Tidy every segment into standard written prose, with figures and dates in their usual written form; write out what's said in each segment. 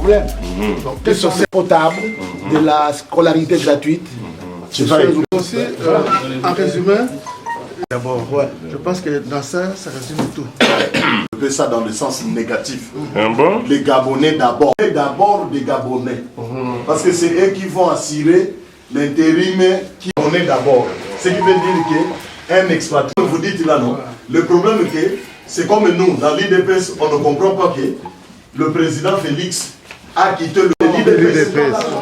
problème. Donc, des sociétés potables, de la scolarité gratuite. Aussi, en résumé, d'abord, je pense que dans ça, ça résume tout. Je fais ça dans le sens négatif. Bon? Les Gabonais d'abord. Et d'abord des Gabonais. Parce que c'est eux qui vont assurer l'intérim qui on est d'abord. Ce qui veut dire qu'un exploitant, vous dites là non. Le problème est que c'est comme nous, dans l'IDPS, on ne comprend pas que le président Félix a quitté le l'IDPS.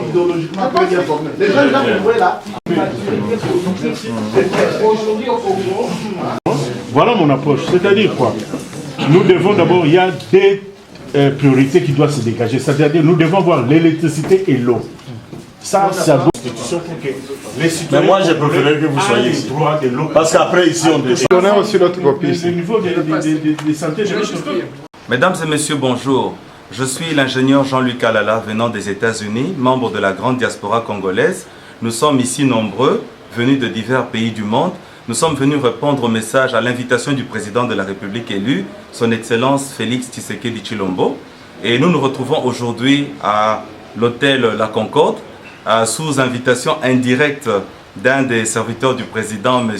Idéologiquement très bien formé. Les gens vous voyez là. Aujourd'hui au Congo. Voilà mon approche. C'est-à-dire quoi? Nous devons d'abord, il y a des priorités qui doivent se dégager. C'est-à-dire nous devons avoir l'électricité et l'eau. Ça doit pour que les citoyens. Mais moi, j'ai préféré que vous soyez ici. Parce qu'après, ici, on décide. On a aussi notre copie. Le niveau de santé de notre pays. Mesdames et messieurs, bonjour. Je suis l'ingénieur Jean-Luc Alala venant des États-Unis, membre de la grande diaspora congolaise. Nous sommes ici nombreux, venus de divers pays du monde. Nous sommes venus répondre au message à l'invitation du président de la République élu, son Excellence Félix Tshisekedi Tshilombo. Et nous nous retrouvons aujourd'hui à l'hôtel La Concorde, sous invitation indirecte d'un des serviteurs du président, M.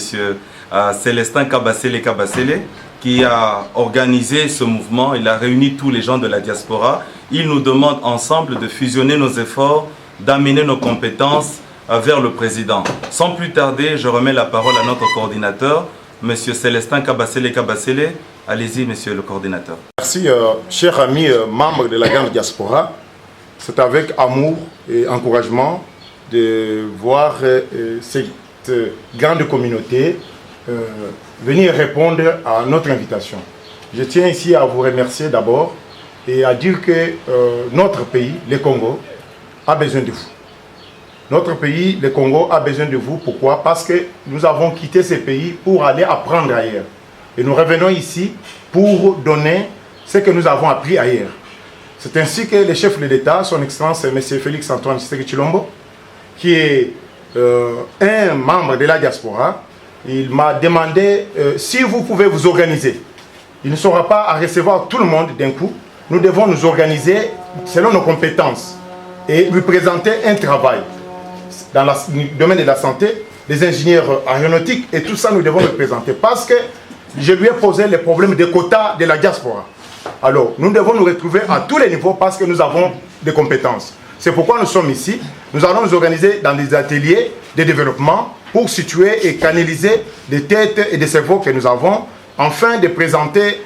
Célestin Kabasele, qui a organisé ce mouvement. Il a réuni tous les gens de la diaspora. Il nous demande ensemble de fusionner nos efforts, d'amener nos compétences vers le président. Sans plus tarder, je remets la parole à notre coordinateur, M. Célestin Kabasele. Allez-y, monsieur le coordinateur. Merci, chers amis membres de la grande diaspora. C'est avec amour et encouragement de voir cette grande communauté venir répondre à notre invitation. Je tiens ici à vous remercier d'abord et à dire que notre pays, le Congo, a besoin de vous. Notre pays, le Congo, a besoin de vous. Pourquoi? Parce que nous avons quitté ce pays pour aller apprendre ailleurs. Et nous revenons ici pour donner ce que nous avons appris ailleurs. C'est ainsi que le chef de l'État, son Excellence M. Félix Antoine Tshisekedi Tshilombo, qui est un membre de la diaspora, il m'a demandé si vous pouvez vous organiser. Il ne sera pas à recevoir tout le monde d'un coup. Nous devons nous organiser selon nos compétences et lui présenter un travail. Dans le domaine de la santé, les ingénieurs aéronautiques et tout ça, nous devons le présenter. Parce que je lui ai posé le problème des quotas de la diaspora. Alors, nous devons nous retrouver à tous les niveaux parce que nous avons des compétences. C'est pourquoi nous sommes ici. Nous allons nous organiser dans des ateliers de développement pour situer et canaliser des têtes et des cerveaux que nous avons, afin de présenter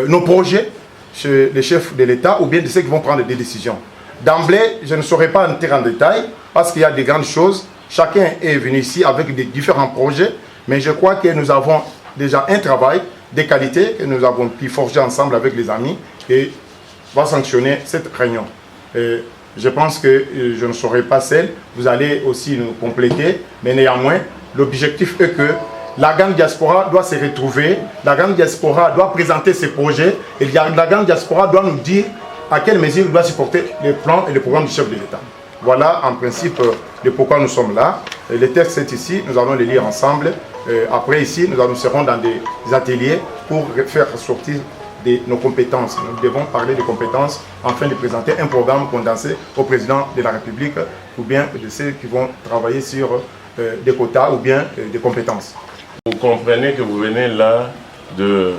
nos projets chez les chefs de l'État ou bien de ceux qui vont prendre des décisions. D'emblée, je ne saurais pas entrer en détail parce qu'il y a des grandes choses. Chacun est venu ici avec des différents projets, mais je crois que nous avons déjà un travail de qualité que nous avons pu forger ensemble avec les amis et va sanctionner cette réunion. Je pense que je ne serai pas seul, vous allez aussi nous compléter, mais néanmoins, l'objectif est que la grande diaspora doit se retrouver, la grande diaspora doit présenter ses projets et la grande diaspora doit nous dire à quelle mesure il doit supporter les plans et les programmes du chef de l'État. Voilà en principe de pourquoi nous sommes là. Le texte est ici, nous allons les lire ensemble. Après ici, nous serons dans des ateliers pour faire sortir nos compétences. Nous devons parler de compétences afin de présenter un programme condensé au président de la République ou bien de ceux qui vont travailler sur des quotas ou bien des compétences. Vous comprenez que vous venez là de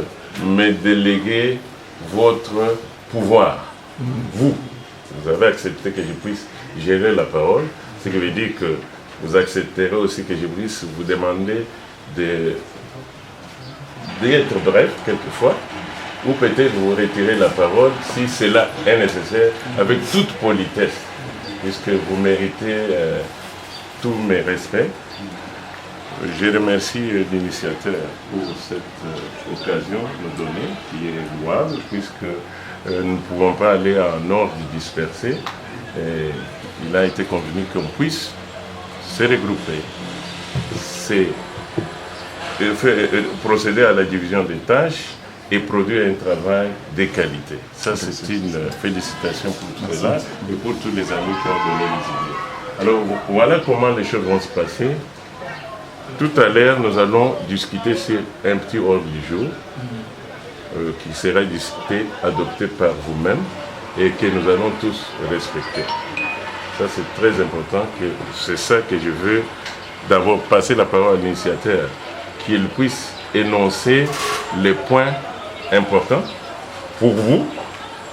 me déléguer votre pouvoir. Vous avez accepté que je puisse gérer la parole, ce qui veut dire que vous accepterez aussi que je puisse vous demander d'être bref quelquefois, ou peut-être vous retirer la parole si cela est nécessaire, avec toute politesse, puisque vous méritez tous mes respects. Je remercie l'initiateur pour cette occasion nous donner, qui est louable, puisque nous ne pouvons pas aller en ordre dispersé. Et il a été convenu qu'on puisse se regrouper, procéder à la division des tâches et produire un travail de qualité. Ça, c'est une félicitation pour cela et pour tous les amis qui ont donné les idées. Alors, voilà comment les choses vont se passer. Tout à l'heure, nous allons discuter sur un petit ordre du jour qui sera discuté, adopté par vous-même. et que nous allons tous respecter. Ça, c'est très important, c'est ça que je veux d'abord passer la parole à l'initiateur, qu'il puisse énoncer les points importants pour vous.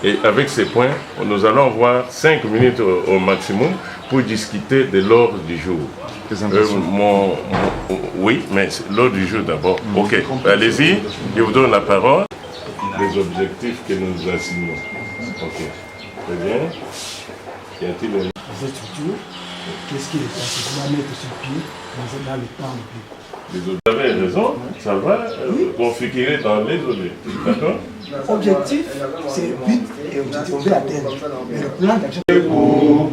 Et avec ces points, nous allons avoir 5 minutes au maximum pour discuter de l'ordre du jour. Oui, mais l'ordre du jour d'abord. Ok, allez-y, je vous donne la parole. Les objectifs que nous nous assignons. Ok, très bien. Y a-t-il une structures, qu'est-ce qu'il est possible à mettre sur pied dans le temps? Vous avez raison, ça va configurer dans les données. D'accord? Objectif, c'est le but et objectif, on veut atteindre. Mais le plan d'action.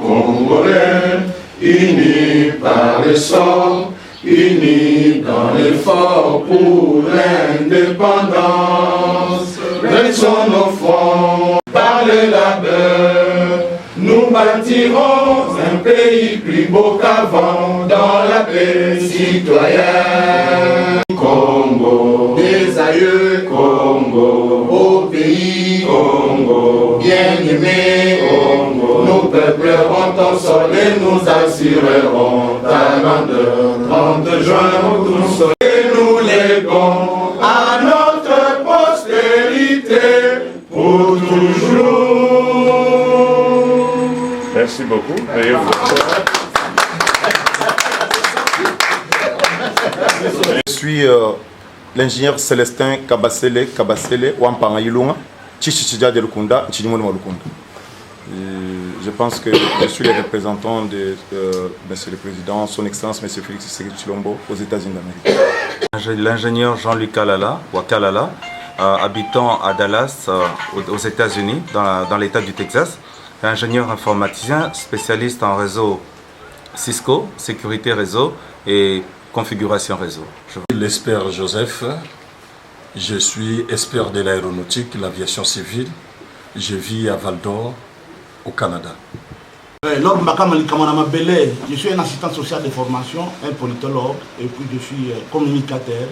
Congolais, unis par le sort, unis dans l'effort pour l'indépendance. Dressons nos fronts par le labeur. Nous bâtirons un pays plus beau qu'avant dans la paix citoyenne. Congo, des aïeux, Congo, au pays, Congo, bien-aimé, Congo. Nos peuples rentrent en sol et nous assurerons ta grandeur. 30 juin, tous et nous léguons à notre postérité pour toujours. Merci beaucoup. Veuillez vous asseoir. Je suis l'ingénieur Célestin Kabasele Wampanga Yilunga, Chichichidja de Lukunda, Chidimono Lukunda. Je pense que je suis le représentant de Monsieur le Président, Son Excellence Monsieur Félix Tshisekedi Tshilombo aux États-Unis d'Amérique. L'ingénieur Jean-Luc Kalala, habitant à Dallas, aux États-Unis, dans l'État du Texas. Ingénieur informaticien, spécialiste en réseau Cisco, sécurité réseau et configuration réseau. L'expert Joseph, je suis expert de l'aéronautique, l'aviation civile. Je vis à Val d'Or, au Canada. Je suis un assistant social de formation, un politologue, et puis je suis communicateur,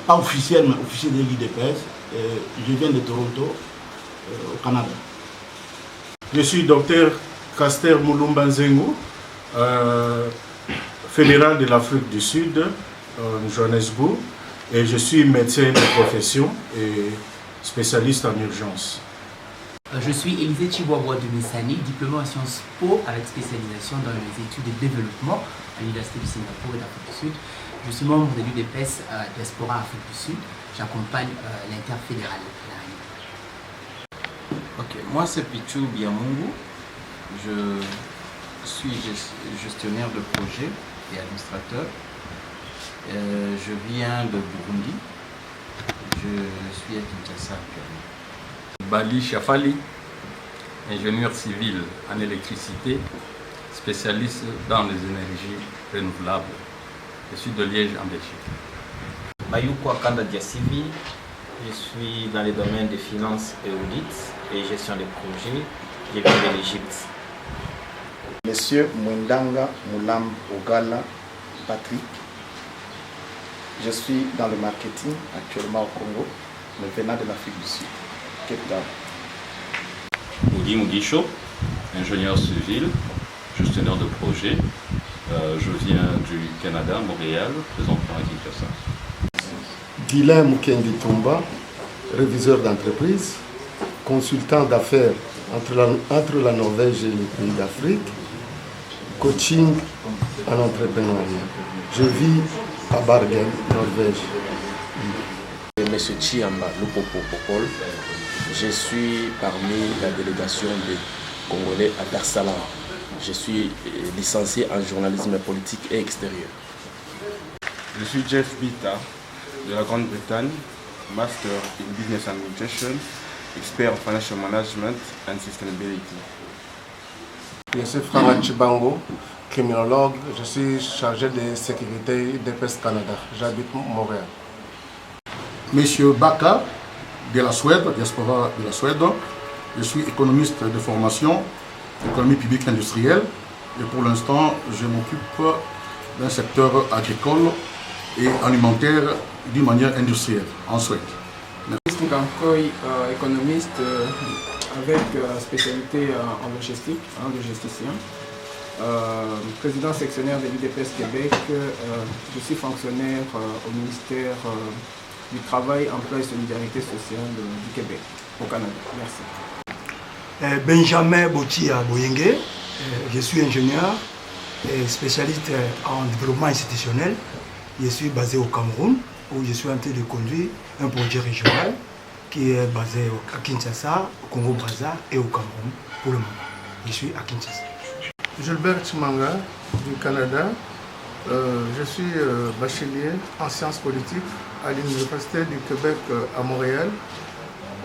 pas officiel, mais officier de l'IDPS. Je viens de Toronto, au Canada. Je suis docteur Caster Moulumba Nzengo, fédéral de l'Afrique du Sud, Johannesburg, et je suis médecin de profession et spécialiste en urgence. Je suis Élisée Chihuahua de Messani, diplômé en Sciences Po avec spécialisation dans les études de développement à l'Université du Singapour et d'Afrique du Sud. Je suis membre de l'UDPS Diaspora Afrique du Sud. J'accompagne l'interfédéral. Ok, moi c'est Pichou Biamungu. Je suis gestionnaire de projet et administrateur. Je viens de Burundi. Je suis à Kinshasa actuellement. Bali Chafali, ingénieur civil en électricité, spécialiste dans les énergies renouvelables. Je suis de Liège en Belgique. Mayukwa Kanda Diasivi, je suis dans les domaines de finances et audit et gestion des projets. Je viens de l'Égypte. Monsieur Mwendanga Moulam Ogala Patrick, je suis dans le marketing actuellement au Congo, mais venant de l'Afrique du Sud. Oudi Mugisho, ingénieur civil, gestionnaire de projet. Je viens du Canada, Montréal, présentement à Kinshasa. Guilain Mukendi Tumba, réviseur d'entreprise, consultant d'affaires entre la Norvège et les pays d'Afrique, coaching en entrepreneuriat. Je vis à Bergen, Norvège. Monsieur Chiamba Lupopo Popol, je suis parmi la délégation des Congolais à Dar es Salaam. Je suis licencié en journalisme politique et extérieur. Je suis Jeff Bita de la Grande-Bretagne, Master in Business Administration, expert en Financial Management and Sustainability. Je suis Franck Chibango, criminologue. Je suis chargé de sécurité d'EPS Canada. J'habite Montréal. Monsieur Baka de la Suède, diaspora de la Suède. Je suis économiste de formation, économie publique industrielle. Et pour l'instant, je m'occupe d'un secteur agricole et alimentaire d'une manière industrielle en Suède. Économiste avec spécialité en logistique, logisticien. Président sectionnaire de l'UDPS Québec, je suis fonctionnaire au ministère du Travail, Emploi et Solidarité sociale du Québec, au Canada. Merci. Benjamin Botia Boyenge, je suis ingénieur et spécialiste en développement institutionnel. Je suis basé au Cameroun, où je suis en train de conduire un projet régional qui est basé à Kinshasa, au Congo-Brazza et au Cameroun pour le moment. Je suis à Kinshasa. Gilbert Chimanga du Canada. Je suis bachelier en sciences politiques à l'Université du Québec à Montréal.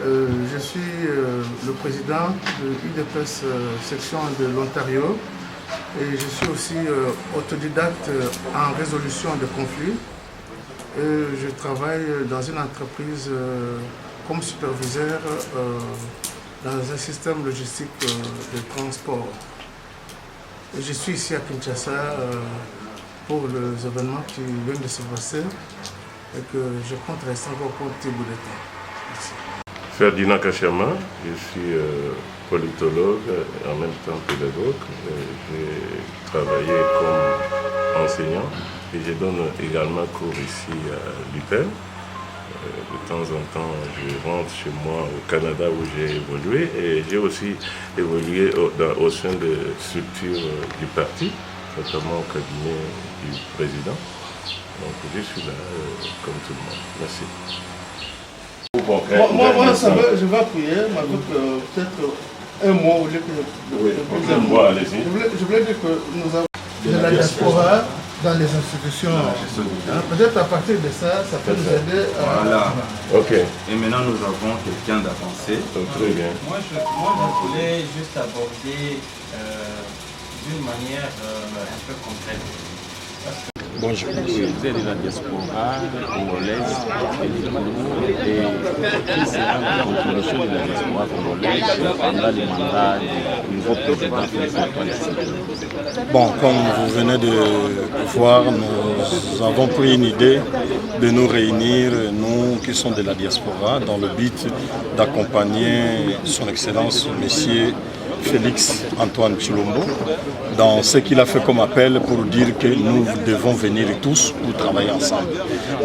Je suis le président de l'UDPS section de l'Ontario et je suis aussi autodidacte en résolution de conflits. Je travaille dans une entreprise comme superviseur dans un système logistique de transport. Je suis ici à Kinshasa pour les événements qui viennent de se passer et que je compte rester encore pour un petit bout de temps. Merci. Ferdinand Kachama, je suis politologue et en même temps pédagogue. J'ai travaillé comme enseignant et je donne également cours ici à l'UPEM. De temps en temps, je rentre chez moi au Canada où j'ai évolué et j'ai aussi évolué au sein des structures du parti, notamment au cabinet du président. Donc je suis là comme tout le monde. Merci. Moi, ça va, je vais appuyer, mais peut-être un mot au lieu que allez-y. Je voulais dire que nous avons de la diaspora dans les institutions. Peut-être à partir de ça, ça peut nous aider à... Voilà. Ok. Et maintenant, nous avons quelqu'un d'avancé. Très bien. Moi, je voulais juste aborder d'une manière un peu concrète. Bonjour, vous êtes de la diaspora congolaise et qui sera la contribution de la diaspora congolaise pendant le mandat du nouveau président Félix Antoine Tshisekedi. Bon, comme vous venez de voir, nous avons pris une idée de nous réunir, nous qui sommes de la diaspora, dans le but d'accompagner son Excellence, Monsieur Félix Antoine Tshilombo, dans ce qu'il a fait comme appel pour dire que nous devons venir tous pour travailler ensemble.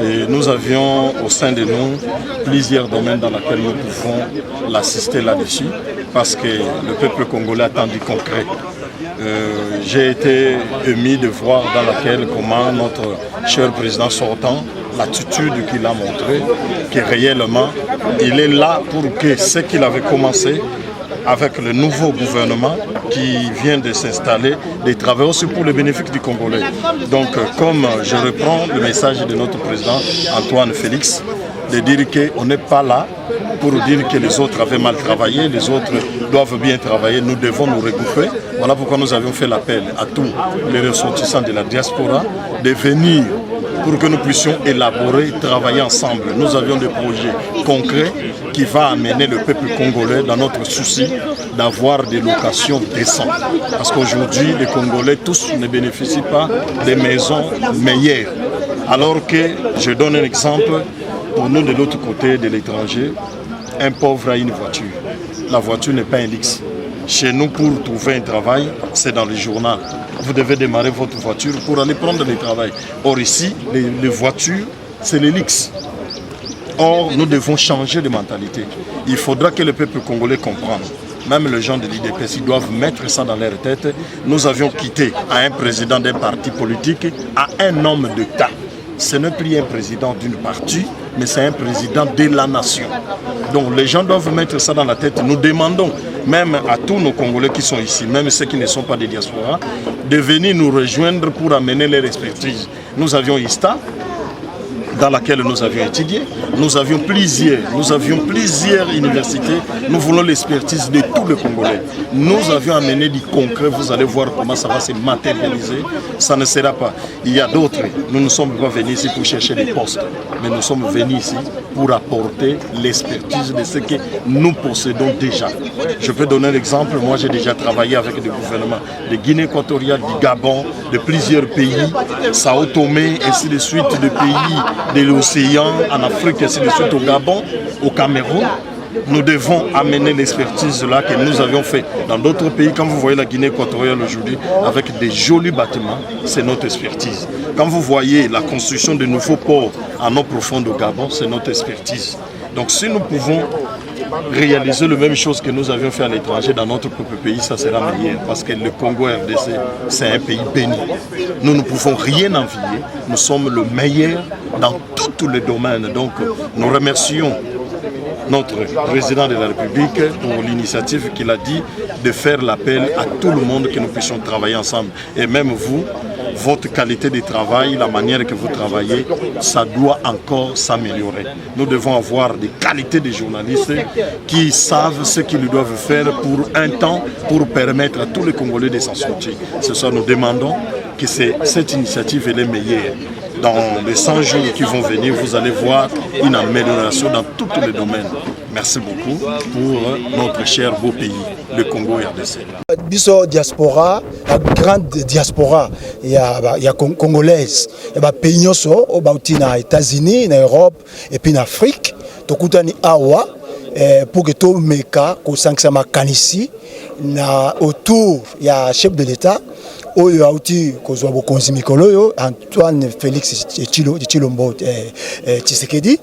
Et nous avions au sein de nous plusieurs domaines dans lesquels nous pouvons l'assister là-dessus, parce que le peuple congolais attend du concret. J'ai été ému de voir dans laquelle comment notre cher président sortant, l'attitude qu'il a montrée, que réellement il est là pour que ce qu'il avait commencé avec le nouveau gouvernement qui vient de s'installer, de travailler aussi pour le bénéfice du Congolais. Donc, comme je reprends le message de notre président Antoine Félix, de dire qu'on n'est pas là pour dire que les autres avaient mal travaillé, les autres doivent bien travailler, nous devons nous regrouper. Voilà pourquoi nous avions fait l'appel à tous les ressortissants de la diaspora de venir pour que nous puissions élaborer, travailler ensemble. Nous avions des projets concrets qui vont amener le peuple congolais dans notre souci d'avoir des locations décentes. Parce qu'aujourd'hui, les Congolais tous ne bénéficient pas des maisons meilleures. Alors que, je donne un exemple, pour nous de l'autre côté de l'étranger, un pauvre a une voiture. La voiture n'est pas un luxe. Chez nous, pour trouver un travail, c'est dans le journal. Vous devez démarrer votre voiture pour aller prendre le travail. Or ici, les voitures, c'est le luxe. Or, nous devons changer de mentalité. Il faudra que le peuple congolais comprenne. Même les gens de l'IDPS, ils doivent mettre ça dans leur tête. Nous avions quitté à un président d'un parti politique, à un homme d'État. Ce n'est plus un président d'une partie, mais c'est un président de la nation. Donc les gens doivent mettre ça dans la tête. Nous demandons même à tous nos Congolais qui sont ici, même ceux qui ne sont pas des diasporas, de venir nous rejoindre pour amener leur expertise. Nous avions ISTA, dans laquelle nous avions étudié. Nous avions plusieurs universités. Nous voulons l'expertise de tous les Congolais. Nous avions amené du concret. Vous allez voir comment ça va se matérialiser. Ça ne sera pas. Il y a d'autres. Nous ne sommes pas venus ici pour chercher des postes. Mais nous sommes venus ici pour apporter l'expertise de ce que nous possédons déjà. Je peux donner un exemple. Moi, j'ai déjà travaillé avec des gouvernements de Guinée équatoriale, du Gabon, de plusieurs pays, Sao Tomé, ainsi de suite, de pays de l'océan, en Afrique, ainsi de suite, au Gabon, au Cameroun. nous devons amener l'expertise là que nous avions fait dans d'autres pays. Quand vous voyez la Guinée équatoriale aujourd'hui avec des jolis bâtiments, c'est notre expertise. Quand vous voyez la construction de nouveaux ports en eau profonde au Gabon, c'est notre expertise. Donc si nous pouvons réaliser la même chose que nous avions fait à l'étranger dans notre propre pays, ça sera meilleur. Parce que le Congo RDC, c'est un pays béni. Nous ne pouvons rien envier. Nous sommes le meilleur dans tous les domaines. Donc nous remercions notre président de la République pour l'initiative qu'il a dit de faire l'appel à tout le monde que nous puissions travailler ensemble. Et même vous, votre qualité de travail, la manière que vous travaillez, ça doit encore s'améliorer. Nous devons avoir des qualités de journalistes qui savent ce qu'ils doivent faire pour un temps, pour permettre à tous les Congolais de s'en sortir. C'est ça, nous demandons que cette initiative est meilleure. Dans les 100 jours qui vont venir, vous allez voir une amélioration dans tous les domaines. Merci beaucoup pour notre cher beau pays, le Congo RDC. Biso diaspora, la grande diaspora, il y a congolaise, il y a pays nyonso, aux États-Unis, en Europe et puis en Afrique. Tokutani awa pour que tout meka ko sankama kanisi na autour il y a chef de l'État. Oyo auti kozwa bokonzi mikolo yo Antoine Félix Tshilombo Tshisekedi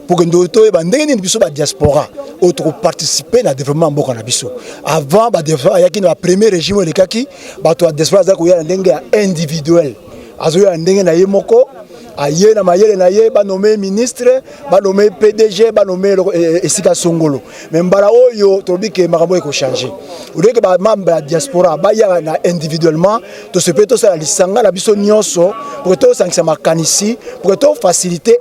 pour que nous to bandenge ni biso ba diaspora autre participer na développement mboka na biso avant ba développement yaki na premier régime le kaki ba to diaspora za ko ya ndenge individuel azo ya ndenge na ye moko aye na mayele na ye ba nommé ministre ba nommé PDG ba nommé Esika Songolo mais mbala oyo tobi ke makambo eko changer ureke ba membre ya diaspora ba ya na individuellement to se peut to ça lisanga na biso nyonso pour to sankisa makanisi pour to faciliter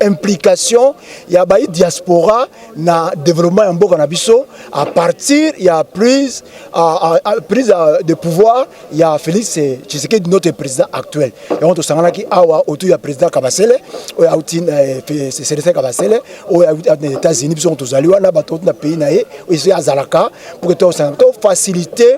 implication ya ba diaspora na développement ya mboka na biso à partir ya prise de pouvoir ya Félix Tshisekedi notre président actuel et on to sangana ki awa autour ya président Kabasele ou c'est Célestin Kabasele ou aux États-Unis ils sont tous allés là bateau na pays naé ici à Zalaka pour que to faciliter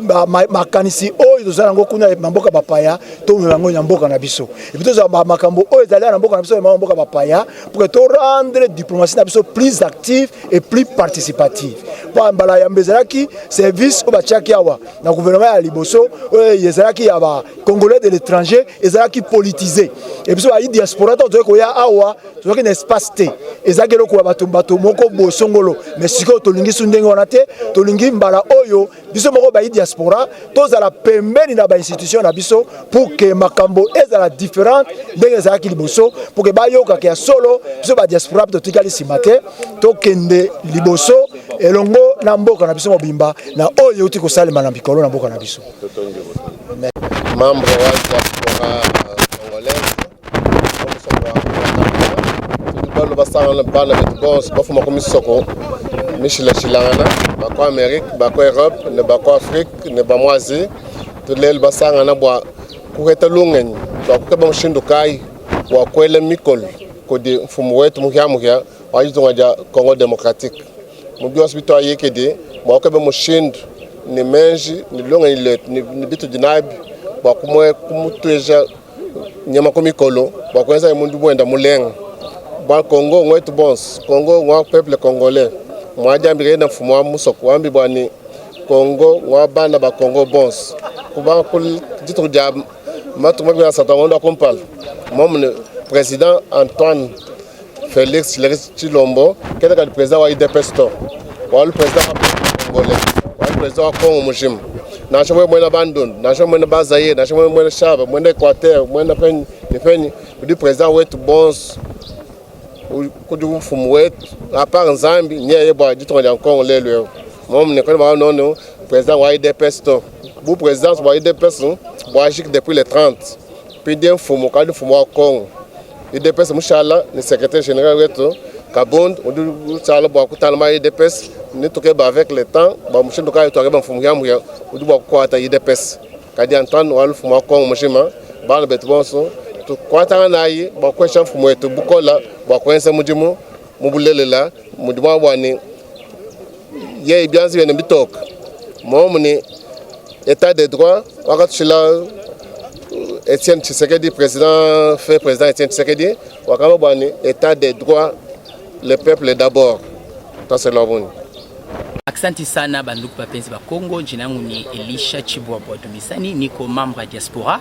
ma kanisi o ils ont ngo kuna mboka bapaya to ngo mboka na biso et puis to makambo o ezali na mboka na biso mboka bapaya pour que to rendre diplomatie na biso plus active et plus participative pour mbala ya mbezalaki service o bachaki awa na gouvernement ya liboso ezalaki ya ba congolais de l'étranger ezalaki politisé et puis la diaspora to ko ya awa to ki na espace te ezakelo ko bato moko bosongolo mais siko to lingi sundenge wana te to lingi mbala oyo biso moko ba diaspora to za la pembeni na ba institution na biso pour que makambo ezala différente ndenge ezaki liboso pour que ba yoka ke solo biso ba diaspora to tikali simate to kende liboso elongo na mboka na biso mobimba na oyo uti ko salema na bikolo na mboka na biso membre wa diaspora congolaise balo basanga bana betbons bafuma ko misoko mishila shilangana bako Amérique bako Europe ne bako Afrique ne bamwazi tulel basanga na bwa kuketa lungen bako ba mshindo kai wa kwele mikol ko de mfumu wetu muhya wajitonga ja Congo démocratique mubi hospital yekede bako ba mshindo ni menji ni lungen ni bitu dinabi bako mwe kumutweja nyama ko mikolo bako enza mundu bwenda mulenga ba Congo ngwetu bons Congo ngwa peuple congolais mwa jambire na mfumo wa musoko wambi bwani Congo ngwa bana ba Congo bons kuba kul ditu ja matu mwa na satangondo akompal momne président Antoine Félix Tshilombo keda ka président wa IDPS to wa le président congolais wa le président wa Congo mujim na chomwe mwana bandon na chomwe na bazaye na chomwe mwana shaba mwana Équateur mwana penyi du président wetu bons kudu mfumu wetu apart Nzambi nyeye bwa ditonga ya Congo lelo mom ne ko ba non président wa IDPS to bu président wa IDPS bwa agir depuis les 30 puis d'un mfumu ka du mfumu wa Congo IDPS mushala le secrétaire général wetu Kabond on sala bwa kutalama IDPS ne toke ba avec le temps ba mushindo ka to ba mfumu ya muya udu bwa ko ata IDPS kadi Antoine wa mfumu wa Congo mushima ba le betbonso kwa tanga nayi ba ko chef mfumu wetu bukola ba ko ense mudimu mubulelela mudima bwani ye bianzi bene bitok momni état de droit wakatshila Etienne Tshisekedi président Etienne Tshisekedi wakaba bwani état de droit le peuple d'abord taselobuni. Asante sana bandugu bapenzi ba Congo, jina langu ni Elisha Chibwabwa Dumisani, niko membre ya diaspora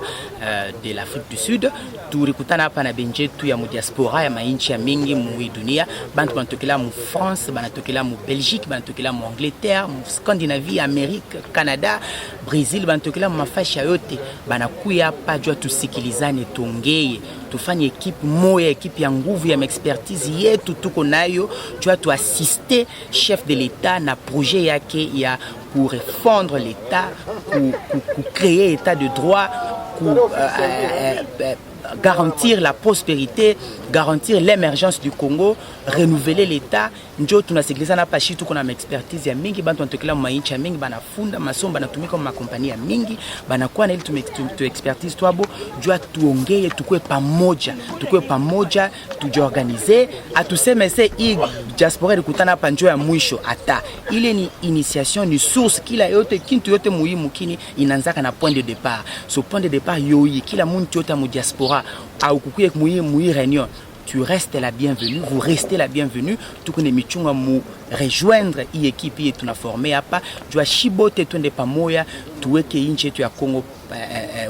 de l'Afrique du Sud. Tulikutana hapa na benjetu ya mu diaspora ya mainchi ya mingi mu dunia. Bantu banatokela mu France, banatokela mu Belgique, banatokela mu Angleterre, mu Scandinavie, Amerique, Canada, Brazil, banatokela mu mafashi yote. Banakuya hapa jua tusikilizane, tuongee, tufanye ekipe moya, ekipe ya nguvu ya expertise yetu tuko nayo, jua tu assister chef de l'État na projet yake ya pour refondre l'État, pour créer état de droit, pour garantir la prospérité, garantir l'émergence du Congo, renouveler l'État. Njo tunasikiliza na pashi tuko na expertise ya mingi, bantu wanatokela mainchi ya mingi, banafunda masomo, banatumika ma kompania mingi, banakuwa na ile tu expertise twabo, jua tuongee, tukue pamoja, tujiorganize, atuseme se hii diaspora ilikutana hapa njo ya mwisho, ata ile ni initiation, ni source, kila yote kintu yote muhimu kini inanzaka na point de départ. So point de départ yoyi, kila muntu yote mu diaspora au kukuye muhimu réunion, tu restes la bienvenue, vous restez la bienvenue, tukune michunga mu rejoindre hii ekipe yetu na former hapa, jua shibote twende pamoja, tuweke inchi yetu ya Congo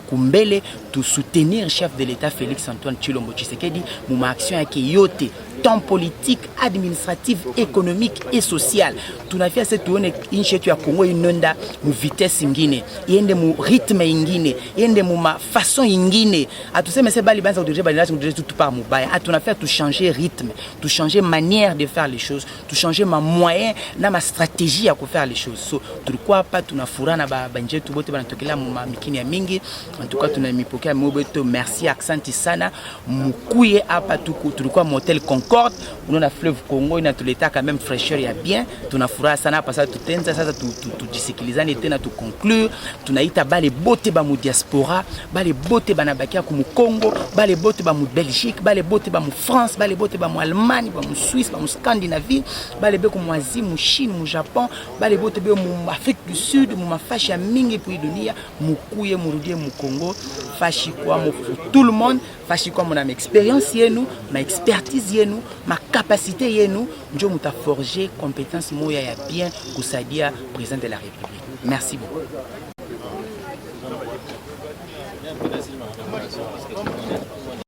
kumbele, tu soutenir chef de l'État Félix Antoine Tshilombo Tshisekedi mu action yake yote, tant politique, administrative, économique et sociale. Tunafia se tuone inchi yetu ya Congo inonda mu vitesse ingine, yende mu rythme ingine, yende mu façon ingine. Atuseme se bali banza kudirije bali nasi kudirije tout par mubaya. Atunafia tu changer rythme, tu changer manière de faire les choses, tu changer ma moyen na ma stratégie à faire les choses. So tulikuwa hapa tunafura na banjetu bote banatokela mu mikini ya mingi. En tout cas tunamipokea mobeto, merci, asante sana. Mukuye hapa tulikuwa motel Concorde, unaona fleuve Congo inatuleta quand même fraîcheur ya bien. Tunafuraha sana hapa sasa, tutenza sasa tujisikilizane tena, tu conclure. Tunaita bale bote ba mu diaspora, bale bote banabakia ku mu Congo, bale bote ba mu Belgique, bale bote ba mu France, bale bote ba mu Allemagne, ba mu Suisse, ba mu Scandinavie, bale be ku mu Asie, mu Chine, mu Japon, bale bote be mu Afrique du Sud, mu mafashi ya mingi pour dunia, mukuye murudie mu Congo, fashi kwa mu tout le monde, fashi kwa mon expérience yenu, ma expertise yenu, ma capacité yenu, njo muta forger compétence moya ya bien kusaidia président de la République. Merci beaucoup.